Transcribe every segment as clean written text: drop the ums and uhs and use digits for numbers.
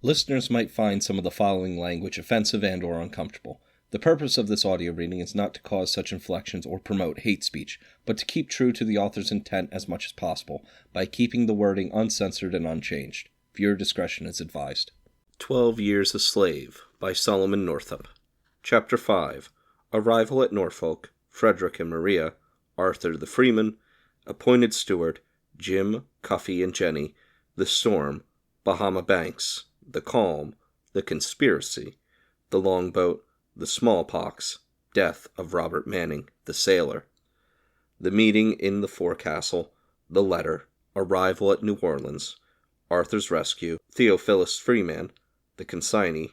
Listeners might find some of the following language offensive and or uncomfortable. The purpose of this audio reading is not to cause such inflections or promote hate speech, but to keep true to the author's intent as much as possible by keeping the wording uncensored and unchanged. Viewer discretion is advised. 12 Years a Slave by Solomon Northup. Chapter 5. Arrival at Norfolk, Frederick and Maria, Arthur the Freeman, Appointed Steward, Jim, Cuffy, and Jenny, The Storm, Bahama Banks, The Calm, The Conspiracy, The Longboat, The Smallpox, Death of Robert Manning, the Sailor, The Meeting in the Forecastle, The Letter, Arrival at New Orleans, Arthur's Rescue, Theophilus Freeman, The Consignee,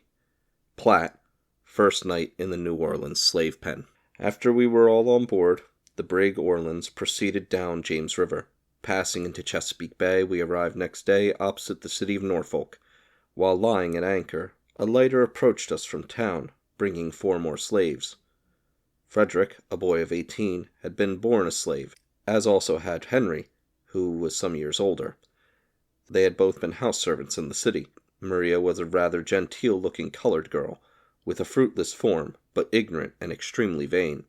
Platt, First Night in the New Orleans Slave Pen. After we were all on board, the brig Orleans proceeded down James River. Passing into Chesapeake Bay, we arrived next day opposite the city of Norfolk. While lying at anchor, a lighter approached us from town, bringing 4 more slaves. Frederick, a boy of 18, had been born a slave, as also had Henry, who was some years older. They had both been house servants in the city. Maria was a rather genteel-looking colored girl, with a fruitless form, but ignorant and extremely vain.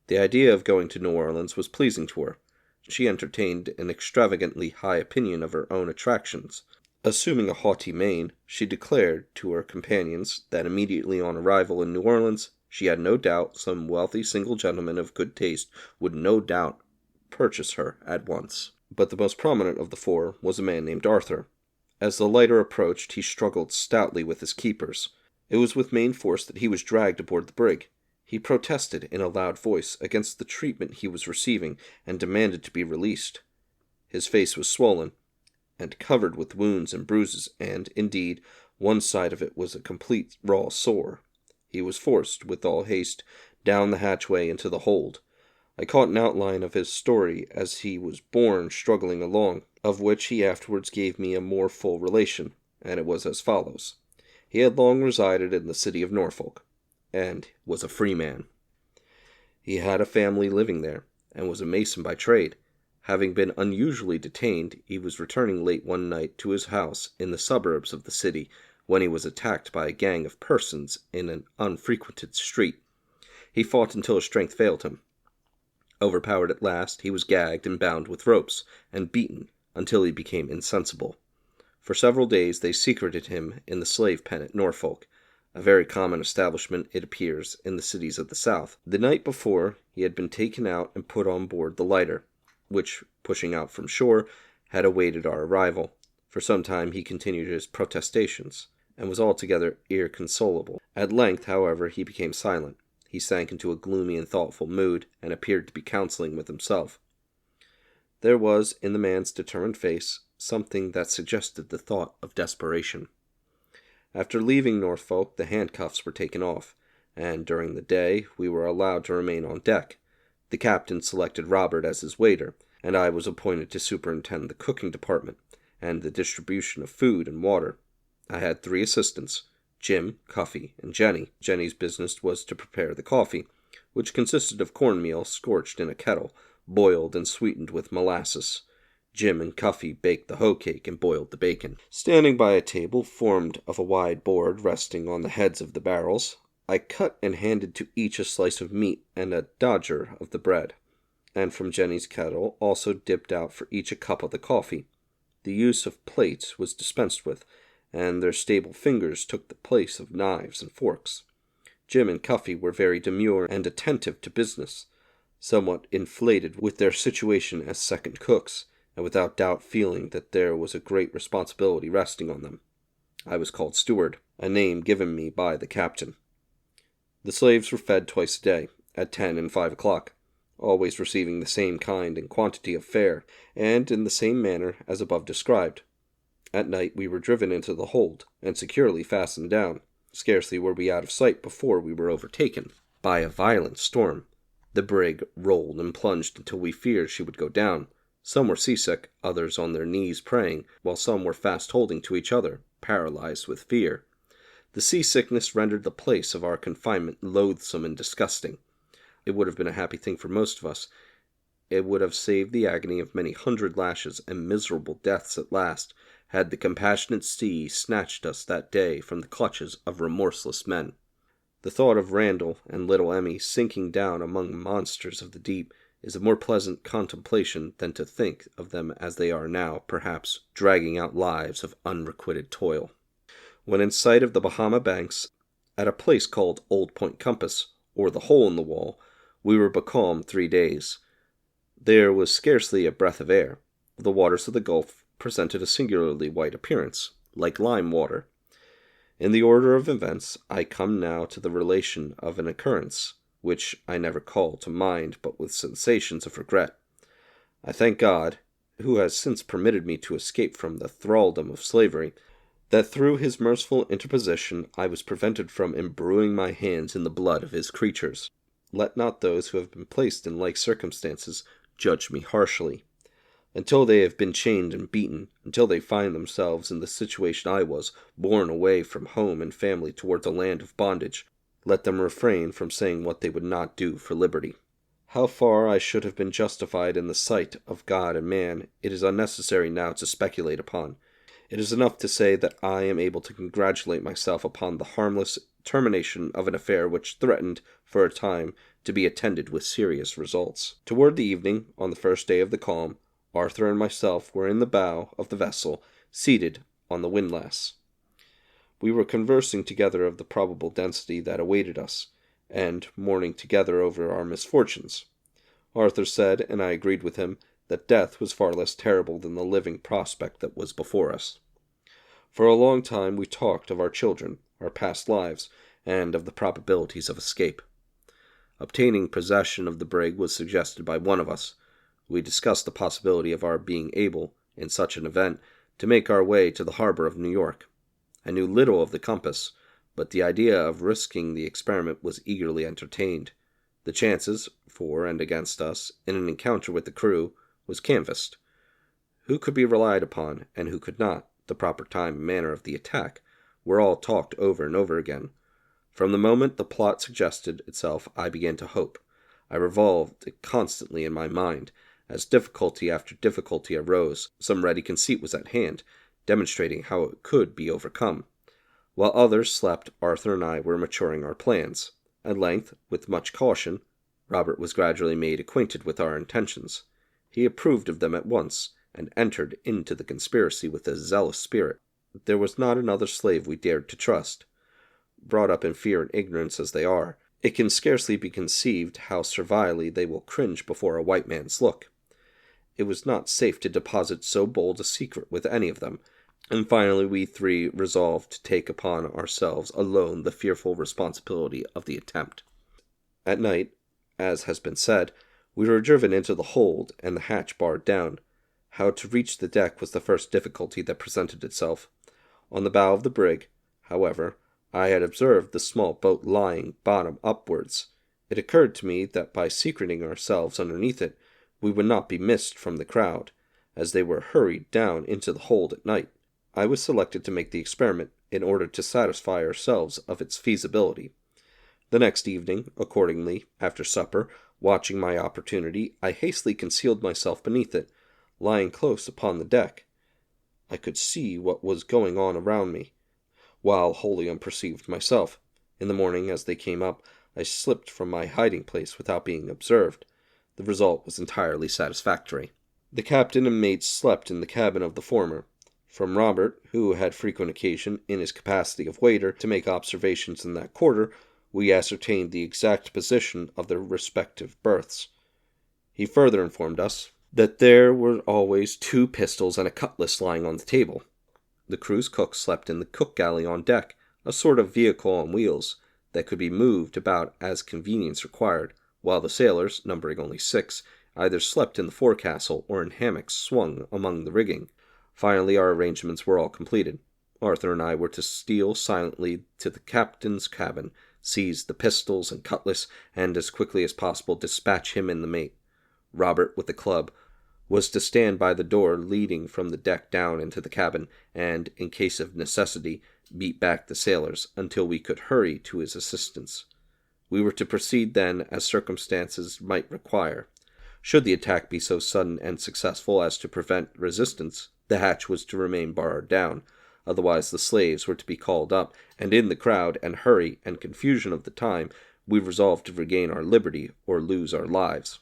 The idea of going to New Orleans was pleasing to her. She entertained an extravagantly high opinion of her own attractions. Assuming a haughty mien, she declared to her companions that immediately on arrival in New Orleans, she had no doubt some wealthy single gentleman of good taste would no doubt purchase her at once. But the most prominent of the 4 was a man named Arthur. As the lighter approached, he struggled stoutly with his keepers. It was with main force that he was dragged aboard the brig. He protested in a loud voice against the treatment he was receiving and demanded to be released. His face was swollen and covered with wounds and bruises, and, indeed, one side of it was a complete raw sore. He was forced, with all haste, down the hatchway into the hold. I caught an outline of his story as he was borne struggling along, of which he afterwards gave me a more full relation, and it was as follows. He had long resided in the city of Norfolk, and was a free man. He had a family living there, and was a mason by trade. Having been unusually detained, he was returning late one night to his house in the suburbs of the city, when he was attacked by a gang of persons in an unfrequented street. He fought until his strength failed him. Overpowered at last, he was gagged and bound with ropes, and beaten until he became insensible. For several days they secreted him in the slave pen at Norfolk, a very common establishment, it appears, in the cities of the South. The night before, he had been taken out and put on board the lighter, which, pushing out from shore, had awaited our arrival. For some time he continued his protestations, and was altogether irreconsolable. At length, however, he became silent. He sank into a gloomy and thoughtful mood, and appeared to be counseling with himself. There was, in the man's determined face, something that suggested the thought of desperation. After leaving Norfolk, the handcuffs were taken off, and during the day we were allowed to remain on deck. The captain selected Robert as his waiter, and I was appointed to superintend the cooking department, and the distribution of food and water. I had 3 assistants, Jim, Cuffy, and Jenny. Jenny's business was to prepare the coffee, which consisted of cornmeal scorched in a kettle, boiled and sweetened with molasses. Jim and Cuffy baked the hoe cake and boiled the bacon. Standing by a table formed of a wide board resting on the heads of the barrels, I cut and handed to each a slice of meat and a dodger of the bread, and from Jenny's kettle also dipped out for each a cup of the coffee. The use of plates was dispensed with, and their stable fingers took the place of knives and forks. Jim and Cuffy were very demure and attentive to business, somewhat inflated with their situation as second cooks, and without doubt feeling that there was a great responsibility resting on them. I was called steward, a name given me by the captain. The slaves were fed twice a day, at 10 and 5 o'clock, always receiving the same kind and quantity of fare, and in the same manner as above described. At night we were driven into the hold, and securely fastened down. Scarcely were we out of sight before we were overtaken by a violent storm. The brig rolled and plunged until we feared she would go down. Some were seasick, others on their knees praying, while some were fast holding to each other, paralyzed with fear. The seasickness rendered the place of our confinement loathsome and disgusting. It would have been a happy thing for most of us. It would have saved the agony of many hundred lashes and miserable deaths at last, had the compassionate sea snatched us that day from the clutches of remorseless men. The thought of Randall and little Emmy sinking down among monsters of the deep is a more pleasant contemplation than to think of them as they are now, perhaps, dragging out lives of unrequited toil. When in sight of the Bahama banks, at a place called Old Point Compass, or the Hole in the Wall, we were becalmed 3 days. There was scarcely a breath of air. The waters of the Gulf presented a singularly white appearance, like lime water. In the order of events, I come now to the relation of an occurrence, which I never call to mind but with sensations of regret. I thank God, who has since permitted me to escape from the thraldom of slavery, that through his merciful interposition I was prevented from imbruing my hands in the blood of his creatures. Let not those who have been placed in like circumstances judge me harshly. Until they have been chained and beaten, until they find themselves in the situation I was, borne away from home and family towards a land of bondage, let them refrain from saying what they would not do for liberty. How far I should have been justified in the sight of God and man, it is unnecessary now to speculate upon. It is enough to say that I am able to congratulate myself upon the harmless termination of an affair which threatened, for a time, to be attended with serious results. Toward the evening, on the first day of the calm, Arthur and myself were in the bow of the vessel, seated on the windlass. We were conversing together of the probable destiny that awaited us, and mourning together over our misfortunes. Arthur said, and I agreed with him, that death was far less terrible than the living prospect that was before us. For a long time we talked of our children, our past lives, and of the probabilities of escape. Obtaining possession of the brig was suggested by one of us. We discussed the possibility of our being able, in such an event, to make our way to the harbor of New York. I knew little of the compass, but the idea of risking the experiment was eagerly entertained. The chances, for and against us, in an encounter with the crew, was canvassed. Who could be relied upon, and who could not, the proper time and manner of the attack, were all talked over and over again. From the moment the plot suggested itself, I began to hope. I revolved it constantly in my mind. As difficulty after difficulty arose, some ready conceit was at hand, demonstrating how it could be overcome. While others slept, Arthur and I were maturing our plans. At length, with much caution, Robert was gradually made acquainted with our intentions. He approved of them at once, and entered into the conspiracy with a zealous spirit. There was not another slave we dared to trust. Brought up in fear and ignorance as they are, it can scarcely be conceived how servilely they will cringe before a white man's look. It was not safe to deposit so bold a secret with any of them, and finally we 3 resolved to take upon ourselves alone the fearful responsibility of the attempt. At night, as has been said, we were driven into the hold and the hatch barred down. How to reach the deck was the first difficulty that presented itself. On the bow of the brig, however, I had observed the small boat lying bottom upwards. It occurred to me that by secreting ourselves underneath it, we would not be missed from the crowd, as they were hurried down into the hold at night. I was selected to make the experiment in order to satisfy ourselves of its feasibility. The next evening, accordingly, after supper, watching my opportunity, I hastily concealed myself beneath it, lying close upon the deck. I could see what was going on around me, while wholly unperceived myself. In the morning, as they came up, I slipped from my hiding-place without being observed. The result was entirely satisfactory. The captain and mates slept in the cabin of the former. From Robert, who had frequent occasion, in his capacity of waiter, to make observations in that quarter, we ascertained the exact position of their respective berths. He further informed us that there were always 2 pistols and a cutlass lying on the table. The crew's cook slept in the cook galley on deck, a sort of vehicle on wheels, that could be moved about as convenience required, while the sailors, numbering only 6, either slept in the forecastle or in hammocks swung among the rigging. Finally, our arrangements were all completed. Arthur and I were to steal silently to the captain's cabin, seize the pistols and cutlass, and as quickly as possible dispatch him and the mate. Robert, with the club, was to stand by the door leading from the deck down into the cabin, and, in case of necessity, beat back the sailors until we could hurry to his assistance. We were to proceed then as circumstances might require. Should the attack be so sudden and successful as to prevent resistance, The hatch was to remain barred down, otherwise the slaves were to be called up, and in the crowd and hurry and confusion of the time, we resolved to regain our liberty or lose our lives.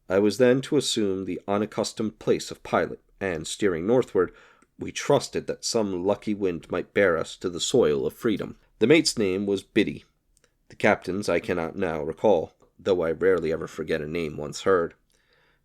I was then to assume the unaccustomed place of pilot, and steering northward, we trusted that some lucky wind might bear us to the soil of freedom. The mate's name was Biddy. The captain's I cannot now recall, though I rarely ever forget a name once heard.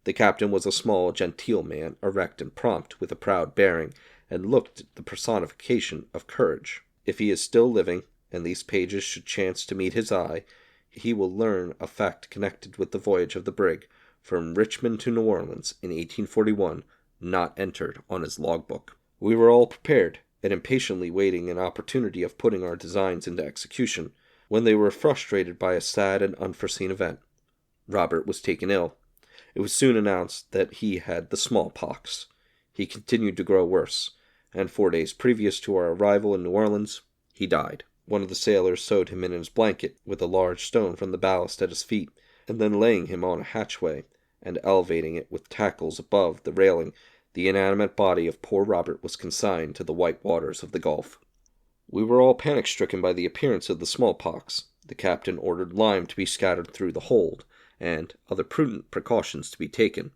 The captain was a small, genteel man, erect and prompt, with a proud bearing, and looked the personification of courage. If he is still living, and these pages should chance to meet his eye, he will learn a fact connected with the voyage of the brig from Richmond to New Orleans in 1841, not entered on his logbook. We were all prepared, and impatiently waiting an opportunity of putting our designs into execution, when they were frustrated by a sad and unforeseen event. Robert was taken ill. It was soon announced that he had the smallpox. He continued to grow worse, and 4 days previous to our arrival in New Orleans, he died. One of the sailors sewed him in his blanket, with a large stone from the ballast at his feet, and then laying him on a hatchway, and elevating it with tackles above the railing, the inanimate body of poor Robert was consigned to the white waters of the Gulf. We were all panic-stricken by the appearance of the smallpox. The captain ordered lime to be scattered through the hold, and other prudent precautions to be taken.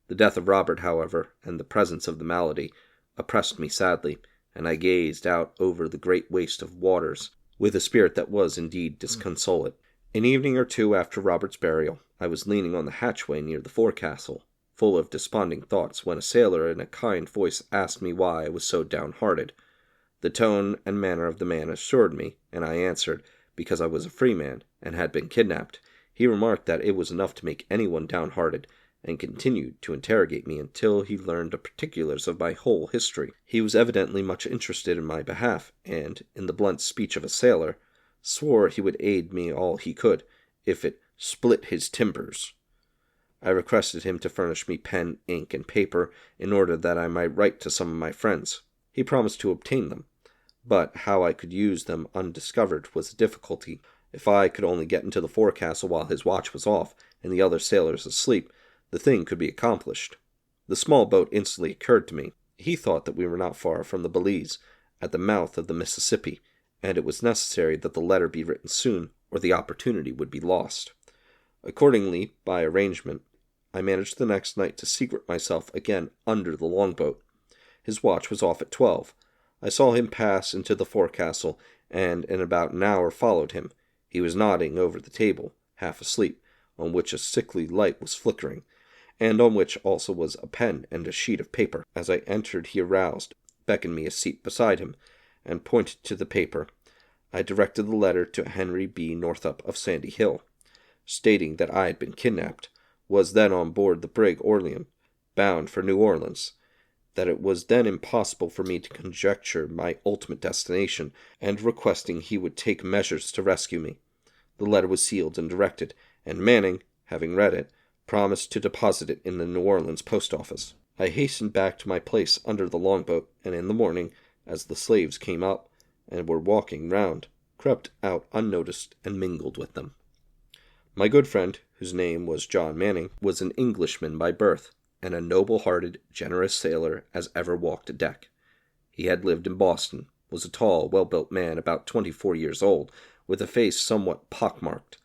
The death of Robert, however, and the presence of the malady, oppressed me sadly, and I gazed out over the great waste of waters, with a spirit that was indeed disconsolate. An evening or two after Robert's burial, I was leaning on the hatchway near the forecastle, full of desponding thoughts, when a sailor in a kind voice asked me why I was so downhearted. The tone and manner of the man assured me, and I answered, because I was a freeman, and had been kidnapped. He remarked that it was enough to make anyone downhearted, and continued to interrogate me until he learned the particulars of my whole history. He was evidently much interested in my behalf, and, in the blunt speech of a sailor, swore he would aid me all he could, if it split his timbers. I requested him to furnish me pen, ink, and paper, in order that I might write to some of my friends. He promised to obtain them, but how I could use them undiscovered was a difficulty. If I could only get into the forecastle while his watch was off, and the other sailors asleep, the thing could be accomplished. The small boat instantly occurred to me. He thought that we were not far from the Belize, at the mouth of the Mississippi, and it was necessary that the letter be written soon, or the opportunity would be lost. Accordingly, by arrangement, I managed the next night to secret myself again under the longboat. His watch was off at 12. I saw him pass into the forecastle, and in about an hour followed him. He was nodding over the table, half asleep, on which a sickly light was flickering, and on which also was a pen and a sheet of paper. As I entered he aroused, beckoned me a seat beside him, and pointed to the paper. I directed the letter to Henry B. Northup of Sandy Hill, stating that I had been kidnapped, was then on board the brig Orleans, bound for New Orleans, that it was then impossible for me to conjecture my ultimate destination, and requesting he would take measures to rescue me. The letter was sealed and directed, and Manning, having read it, promised to deposit it in the New Orleans post office. I hastened back to my place under the longboat, and in the morning, as the slaves came up and were walking round, crept out unnoticed and mingled with them. My good friend, whose name was John Manning, was an Englishman by birth, and a noble-hearted, generous sailor as ever walked a deck. He had lived in Boston, was a tall, well-built man about 24 years old, with a face somewhat pock-marked,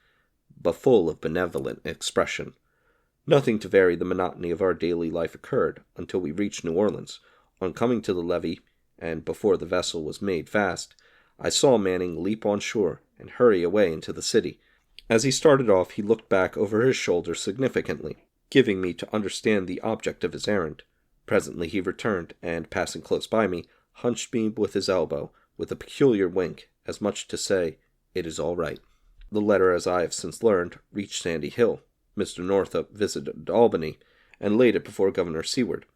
but full of benevolent expression. Nothing to vary the monotony of our daily life occurred until we reached New Orleans. On coming to the levee, and before the vessel was made fast, I saw Manning leap on shore and hurry away into the city. As he started off, he looked back over his shoulder significantly, giving me to understand the object of his errand. Presently he returned, and, passing close by me, hunched me with his elbow, with a peculiar wink, as much to say, "It is all right." The letter, as I have since learned, reached Sandy Hill. Mr. Northup visited Albany, and laid it before Governor Seward,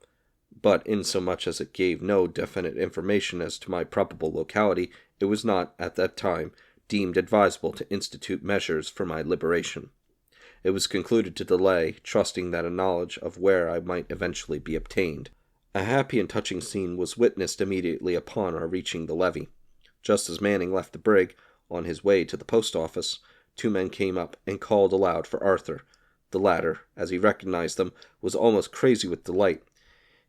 but insomuch as it gave no definite information as to my probable locality, it was not, at that time, deemed advisable to institute measures for my liberation. It was concluded to delay, trusting that a knowledge of where I might eventually be obtained. A happy and touching scene was witnessed immediately upon our reaching the levee. Just as Manning left the brig, on his way to the post office, 2 men came up and called aloud for Arthur. The latter, as he recognized them, was almost crazy with delight.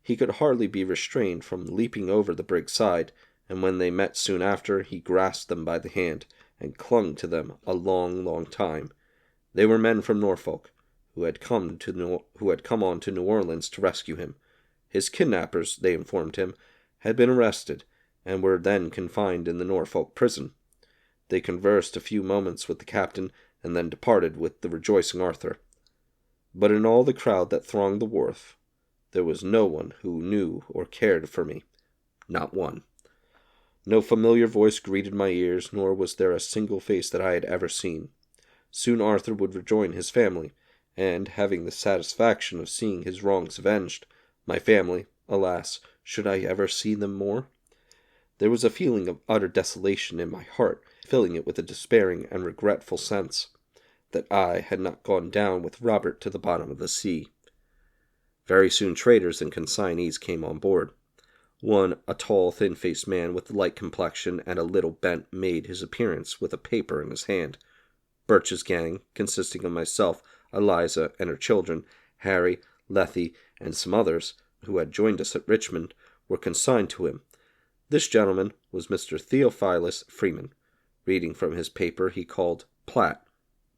He could hardly be restrained from leaping over the brig's side, and when they met soon after, he grasped them by the hand, and clung to them a long, long time. They were men from Norfolk, who had come on to New Orleans to rescue him. His kidnappers, they informed him, had been arrested, and were then confined in the Norfolk prison. They conversed a few moments with the captain, and then departed with the rejoicing Arthur. But in all the crowd that thronged the wharf, there was no one who knew or cared for me. Not one. No familiar voice greeted my ears, nor was there a single face that I had ever seen. Soon Arthur would rejoin his family, and, having the satisfaction of seeing his wrongs avenged, my family, alas, should I ever see them more? There was a feeling of utter desolation in my heart, filling it with a despairing and regretful sense that I had not gone down with Robert to the bottom of the sea. Very soon traders and consignees came on board. One, a tall, thin-faced man with a light complexion and a little bent, made his appearance with a paper in his hand. Birch's gang, consisting of myself, Eliza, and her children, Harry, Lethe, and some others, who had joined us at Richmond, were consigned to him. This gentleman was Mr. Theophilus Freeman. Reading from his paper, he called Platt.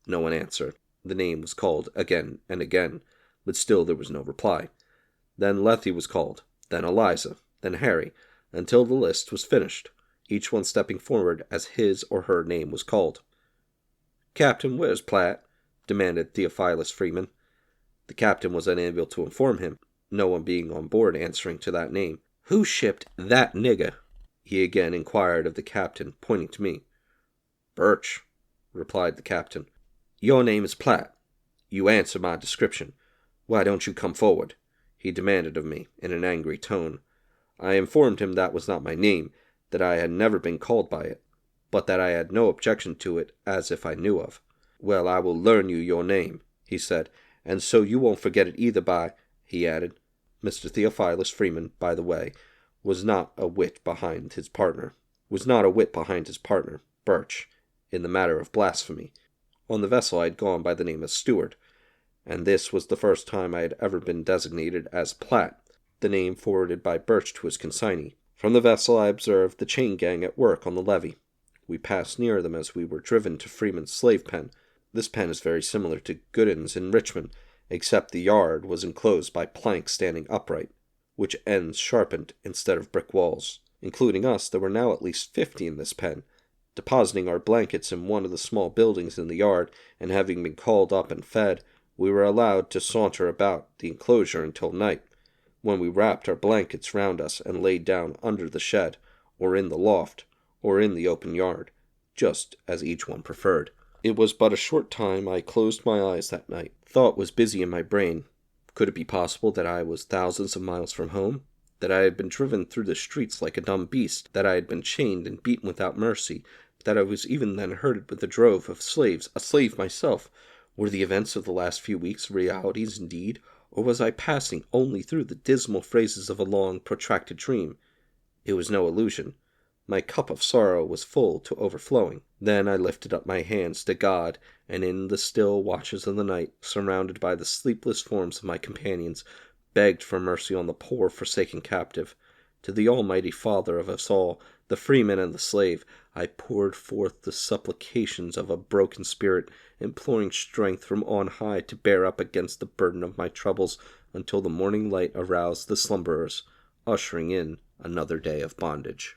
No one answered. The name was called again and again, but still there was no reply. Then Lethe was called, then Eliza, then Harry, until the list was finished, each one stepping forward as his or her name was called. "Captain, where's Platt?" demanded Theophilus Freeman. The captain was unable to inform him, no one being on board answering to that name. "Who shipped that nigger?" he again inquired of the captain, pointing to me. "Birch," replied the captain. "Your name is Platt. You answer my description. Why don't you come forward?" he demanded of me, in an angry tone. I informed him that was not my name, that I had never been called by it, but that I had no objection to it as if I knew of. "Well, I will learn you your name," he said, "and so you won't forget it either by," he added. Mr. Theophilus Freeman, by the way, was not a whit behind his partner, Birch, in the matter of blasphemy. On the vessel I had gone by the name of steward, and this was the first time I had ever been designated as Platt, the name forwarded by Birch to his consignee. From the vessel I observed the chain gang at work on the levee. We passed near them as we were driven to Freeman's slave pen. This pen is very similar to Gooden's in Richmond, except the yard was enclosed by planks standing upright, which ends sharpened instead of brick walls. Including us, there were now at least 50 in this pen. Depositing our blankets in one of the small buildings in the yard, and having been called up and fed, we were allowed to saunter about the enclosure until night, when we wrapped our blankets round us and laid down under the shed, or in the loft, or in the open yard, just as each one preferred. It was but a short time I closed my eyes that night. Thought was busy in my brain. Could it be possible that I was thousands of miles from home? That I had been driven through the streets like a dumb beast? That I had been chained and beaten without mercy? That I was even then herded with a drove of slaves, a slave myself? Were the events of the last few weeks realities indeed, or was I passing only through the dismal phases of a long, protracted dream? It was no illusion. My cup of sorrow was full to overflowing. Then I lifted up my hands to God, and in the still watches of the night, surrounded by the sleepless forms of my companions, begged for mercy on the poor forsaken captive. To the Almighty Father of us all, the freeman and the slave, I poured forth the supplications of a broken spirit, imploring strength from on high to bear up against the burden of my troubles until the morning light aroused the slumberers, ushering in another day of bondage.